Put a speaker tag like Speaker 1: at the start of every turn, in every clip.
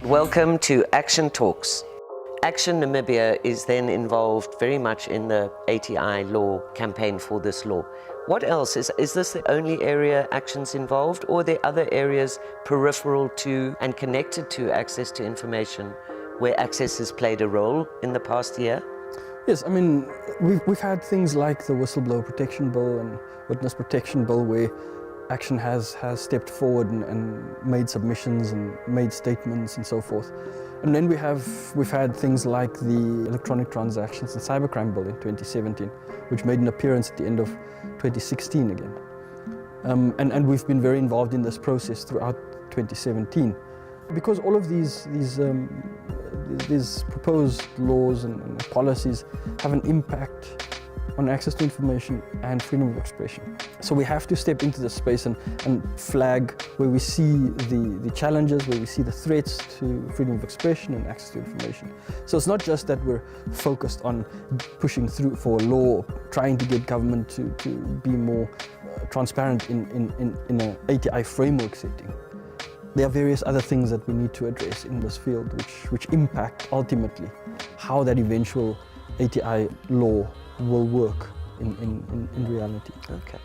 Speaker 1: Welcome to Action Talks. Action Namibia is then involved very much in the ATI law campaign for this law. What else? Is this the only area Action's involved, or are there other areas peripheral to and connected to access to information where Access has played a role in the past year?
Speaker 2: Yes, I mean, we've had things like the Whistleblower Protection Bill and Witness Protection Bill where Action has stepped forward and made submissions and made statements and so forth. And then we've had things like the Electronic Transactions and Cybercrime Bill in 2017, which made an appearance at the end of 2016 again. And we've been very involved in this process throughout 2017. Because all of these proposed laws and policies have an impact on access to information and freedom of expression. So we have to step into the space and flag where we see the challenges, where we see the threats to freedom of expression and access to information. So it's not just that we're focused on pushing through for a law, trying to get government to be more transparent in an ATI framework setting. There are various other things that we need to address in this field which impact ultimately how that eventual ATI law will work in reality.
Speaker 1: Okay,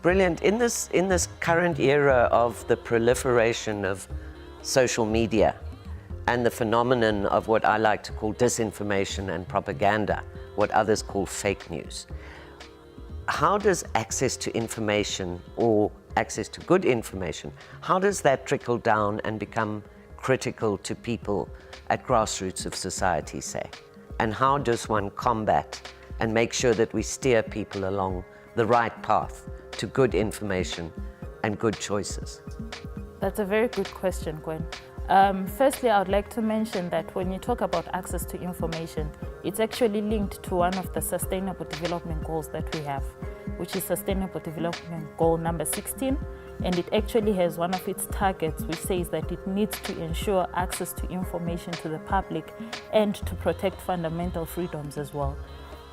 Speaker 1: brilliant. In this current era of the proliferation of social media and the phenomenon of what I like to call disinformation and propaganda, what others call fake news, how does access to information or access to good information, how does that trickle down and become critical to people at grassroots of society, say? And how does one combat and make sure that we steer people along the right path to good information and good choices?
Speaker 3: That's a very good question, Gwen. Firstly, I would like to mention that when you talk about access to information, it's actually linked to one of the Sustainable Development Goals that we have, which is Sustainable Development Goal number 16, and it actually has one of its targets which says that it needs to ensure access to information to the public and to protect fundamental freedoms as well.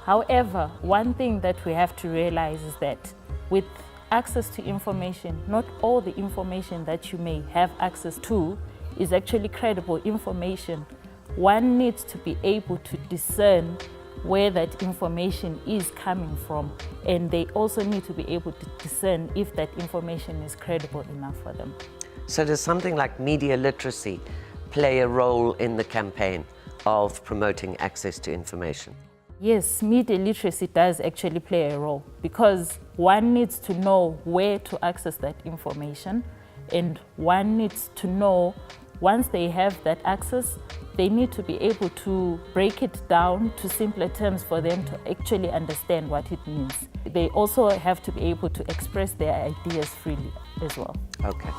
Speaker 3: However, one thing that we have to realize is that with access to information, not all the information that you may have access to is actually credible information. One needs to be able to discern where that information is coming from, and they also need to be able to discern if that information is credible enough for them.
Speaker 1: So does something like media literacy play a role in the campaign of promoting access to information?
Speaker 3: Yes, media literacy does actually play a role because one needs to know where to access that information, and one needs to know once they have that access, they need to be able to break it down to simpler terms for them to actually understand what it means. They also have to be able to express their ideas freely as well.
Speaker 1: Okay.